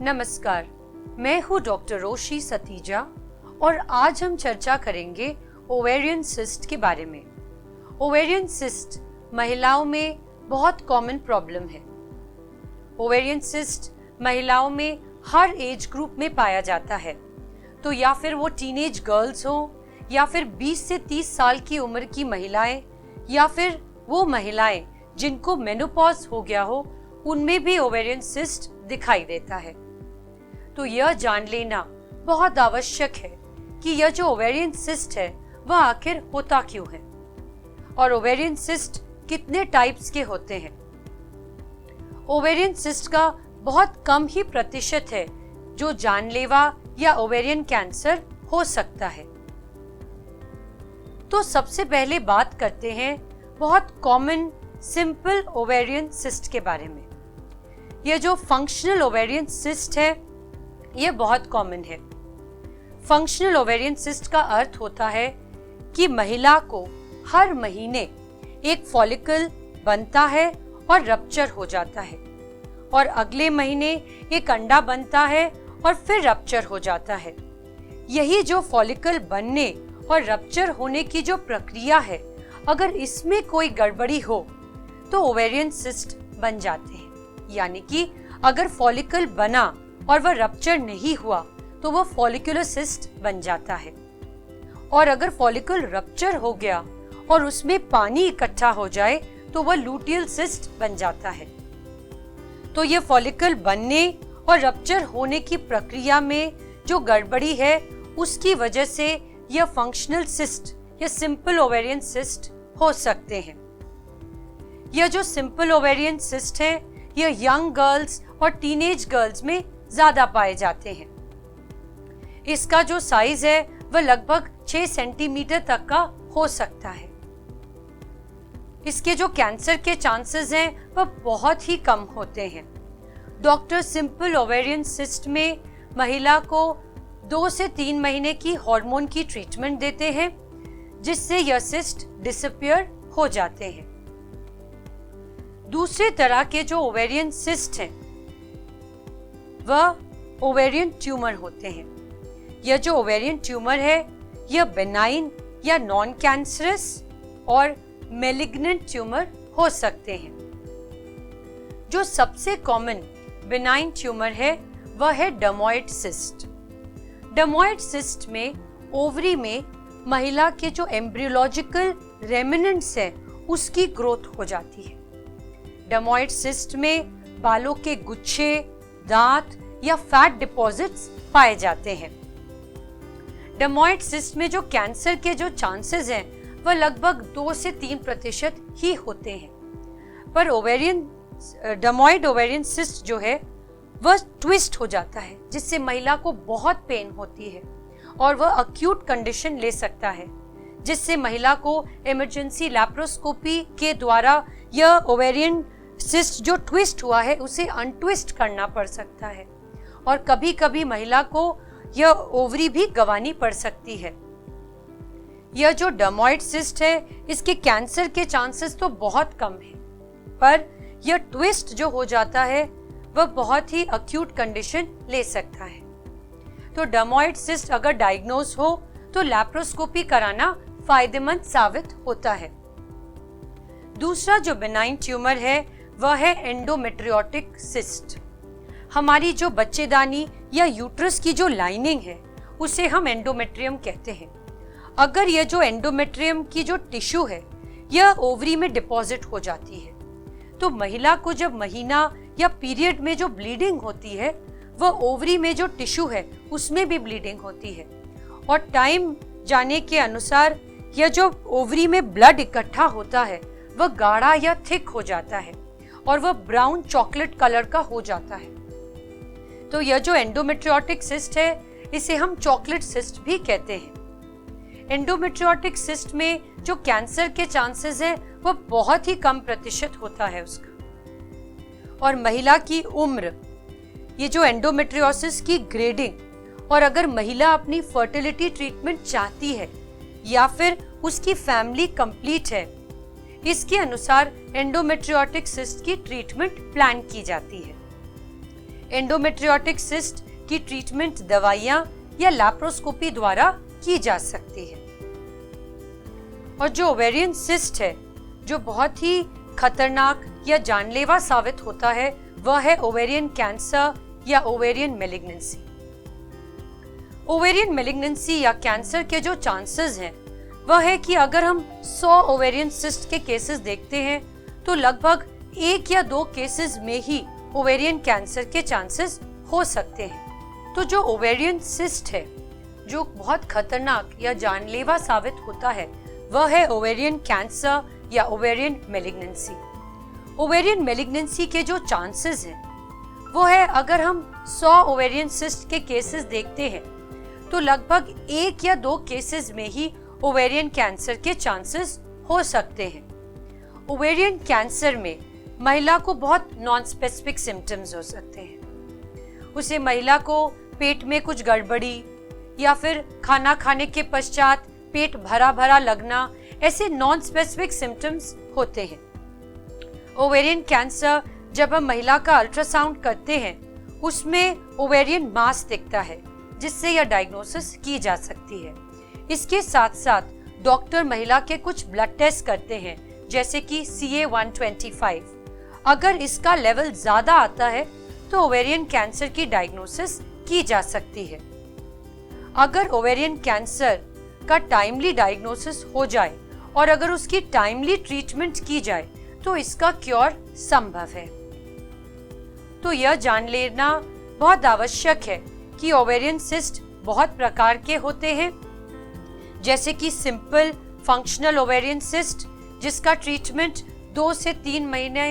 नमस्कार, मैं हूँ डॉक्टर रोशी सतीजा और आज हम चर्चा करेंगे ओवेरियन सिस्ट के बारे में। ओवेरियन सिस्ट महिलाओं में बहुत कॉमन प्रॉब्लम है। ओवेरियन सिस्ट महिलाओं में हर एज ग्रुप में पाया जाता है, तो या फिर वो टीनेज गर्ल्स हो या फिर 20 से 30 साल की उम्र की महिलाएं या फिर वो महिलाएं जिनको मेनोपॉज हो गया हो, उनमें भी ओवेरियन सिस्ट दिखाई देता है। तो यह जान लेना बहुत आवश्यक है कि यह जो ओवेरियन सिस्ट है वह आखिर होता क्यों है और ओवेरियन सिस्ट कितने टाइप्स के होते हैं। ओवेरियन सिस्ट का बहुत कम ही प्रतिशत है जो जानलेवा या ओवेरियन कैंसर हो सकता है। तो सबसे पहले बात करते हैं बहुत कॉमन सिंपल ओवेरियन सिस्ट के बारे में। यह जो फंक्शनल ओवेरियन सिस्ट है यह बहुत कॉमन है। फंक्शनल ओवेरियन सिस्ट का अर्थ होता है कि महिला को हर महीने एक फॉलिकल बनता है और रप्चर हो जाता है और अगले महीने एक अंडा बनता है और फिर रप्चर हो जाता है। यही जो फॉलिकल बनने और रप्चर होने की जो प्रक्रिया है, अगर इसमें कोई गड़बड़ी हो तो ओवेरियन सिस्ट बन जाते हैं। यानी कि अगर फॉलिकल बना और वह रप्चर नहीं हुआ तो वह फॉलिकुलर सिस्ट बन जाता है, और अगर फॉलिकल रप्चर हो गया और उसमें पानी इकट्ठा हो जाए तो वह लूटियल सिस्ट बन जाता है। तो यह फॉलिकल बनने और रप्चर होने की प्रक्रिया में जो गड़बड़ी है उसकी वजह से यह फंक्शनल सिस्ट या सिंपल ओवेरियन सिस्ट हो सकते हैं। यह जो सिंपल ओवेरियन सिस्ट है यह यंग गर्ल्स और टीनेज गर्ल्स में ज्यादा पाए जाते हैं। इसका जो साइज है वह लगभग 6 सेंटीमीटर तक का हो सकता है। इसके जो कैंसर के चांसेस हैं वह बहुत ही कम होते हैं। डॉक्टर सिंपल ओवेरियन सिस्ट में महिला को 2 से 3 महीने की हार्मोन की ट्रीटमेंट देते हैं, जिससे यह सिस्ट डिसअपीयर हो जाते हैं। दूसरे तरह के जो ओवेरियन सिस्ट हैं वह ओवेरियन ट्यूमर होते हैं। यह जो ओवेरियन ट्यूमर है यह बेनाइन या नॉन कैंसरस और मैलिग्नेंट ट्यूमर हो सकते हैं। जो सबसे कॉमन बेनाइन ट्यूमर है वह है डर्मोइड सिस्ट। डर्मोइड सिस्ट में ओवरी में महिला के जो एम्ब्रियोलॉजिकल रेमिनेंट्स है उसकी ग्रोथ हो जाती है। डर्मोइड सिस्ट में बालों के गुच्छे, दांत या फैट डिपॉजिट्स पाए जाते हैं। डर्मोइड सिस्ट में जो कैंसर के जो चांसेस हैं वह लगभग 2 से 3% ही होते हैं, पर डर्मोइड ओवेरियन सिस्ट जो है वह ट्विस्ट हो जाता है, जिससे महिला को बहुत पेन होती है और वह अक्यूट कंडीशन ले सकता है, जिससे महिला को इमरजेंसी लैप्रोस्कोपी के द्वारा यह ओवेरियन सिस्ट जो ट्विस्ट हुआ है उसे अनट्विस्ट करना पड़ सकता है और कभी कभी महिला को यह ओवरी भी गंवानी पड़ सकती है। यह जो डर्मोइड सिस्ट है इसके कैंसर के चांसेस तो बहुत कम है, पर यह ट्विस्ट जो हो जाता है वह बहुत ही अक्यूट कंडीशन ले सकता है। तो डर्मोइड सिस्ट अगर डायग्नोज हो तो लैप्रोस्कोपी कराना फायदेमंद साबित होता है। दूसरा जो बेनाइन ट्यूमर है वह है एंडोमेट्रियोटिक सिस्ट। हमारी जो बच्चेदानी या यूट्रस की जो लाइनिंग है उसे हम एंडोमेट्रियम कहते हैं। अगर यह जो एंडोमेट्रियम की जो टिश्यू है यह ओवरी में डिपॉजिट हो जाती है तो महिला को जब महीना या पीरियड में जो ब्लीडिंग होती है वह ओवरी में जो टिश्यू है उसमें भी ब्लीडिंग होती है, और टाइम जाने के अनुसार यह जो ओवरी में ब्लड इकट्ठा होता है वह गाढ़ा या थिक हो जाता है और वह ब्राउन चॉकलेट कलर का हो जाता है। तो यह जो एंडोमेट्रियोटिक सिस्ट है इसे हम चॉकलेट सिस्ट भी कहते हैं। एंडोमेट्रियोटिक सिस्ट में जो कैंसर के चांसेस है वह बहुत ही कम प्रतिशत होता है उसका। और महिला की उम्र, ये जो एंडोमेट्रियोसिस की ग्रेडिंग, और अगर महिला अपनी फर्टिलिटी ट्रीटमेंट चाहती है या फिर उसकी फैमिली कंप्लीट है, इसके अनुसार एंडोमेट्रियोटिक सिस्ट की ट्रीटमेंट प्लान की जाती है। एंडोमेट्रियोटिक सिस्ट की ट्रीटमेंट दवाइयां या लैप्रोस्कोपी द्वारा की जा सकती है। और जो ओवेरियन सिस्ट है जो बहुत ही खतरनाक या जानलेवा साबित होता है वह है ओवेरियन कैंसर या ओवेरियन मैलिग्नेंसी। ओवेरियन मैलिग्नेंसी या कैंसर के जो चांसेस हैं वह है कि अगर हम 100 ओवेरियन सिस्ट के केसेस देखते हैं तो लगभग 1 या 2 केसेस में ही ओवेरियन कैंसर के चांसेस हो सकते हैं। तो जो ओवेरियन सिस्ट है जो बहुत खतरनाक या जानलेवा साबित होता है वह है ओवेरियन कैंसर या ओवेरियन मैलिग्नेंसी। ओवेरियन मैलिग्नेंसी के जो चांसेस हैं वो है अगर हम 100 ओवेरियन सिस्ट के केसेस देखते हैं तो लगभग 1 या 2 केसेस में ही ओवेरियन कैंसर के चांसेस हो सकते हैं। ओवेरियन कैंसर में महिला को बहुत नॉन स्पेसिफिक सिम्टम्स हो सकते हैं। उसे महिला को पेट में कुछ गड़बड़ी या फिर खाना खाने के पश्चात पेट भरा भरा लगना, ऐसे नॉन स्पेसिफिक सिम्टम्स होते हैं। ओवेरियन कैंसर जब हम महिला का अल्ट्रासाउंड करते हैं उसमें ओवेरियन मास दिखता है जिससे यह डायग्नोसिस की जा सकती है। इसके साथ साथ डॉक्टर महिला के कुछ ब्लड टेस्ट करते हैं जैसे कि CA-125। अगर इसका लेवल ज्यादा आता है तो ओवेरियन कैंसर की डायग्नोसिस की जा सकती है। अगर ओवेरियन कैंसर का टाइमली डायग्नोसिस हो जाए और अगर उसकी टाइमली ट्रीटमेंट की जाए तो इसका क्योर संभव है। तो यह जान लेना बहुत आवश्यक है कि ओवेरियन सिस्ट बहुत प्रकार के होते हैं, जैसे कि सिंपल फंक्शनल ओवेरियन सिस्ट जिसका ट्रीटमेंट 2 से 3 महीने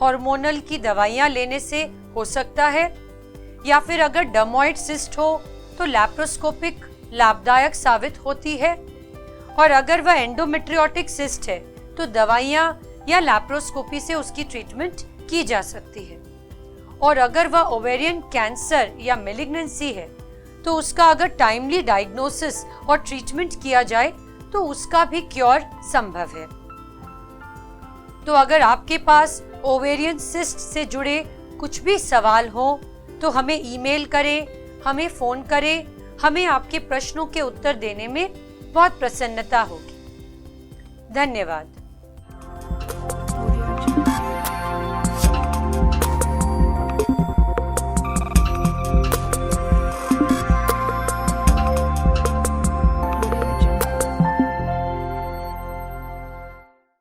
हार्मोनल की दवाइयां लेने से हो सकता है, या फिर अगर डर्मोइड सिस्ट हो तो लैप्रोस्कोपिक लाभदायक साबित होती है, और अगर वह एंडोमेट्रियोटिक सिस्ट है तो दवाइयां या लैप्रोस्कोपी से उसकी ट्रीटमेंट की जा सकती है। और अगर वह ओवेरियन कैंसर या मैलिग्नेंसी है तो उसका अगर टाइमली डायग्नोसिस और ट्रीटमेंट किया जाए तो उसका भी क्योर संभव है। तो अगर आपके पास ओवेरियन सिस्ट से जुड़े कुछ भी सवाल हो तो हमें ईमेल करें, हमें फोन करें, हमें आपके प्रश्नों के उत्तर देने में बहुत प्रसन्नता होगी। धन्यवाद।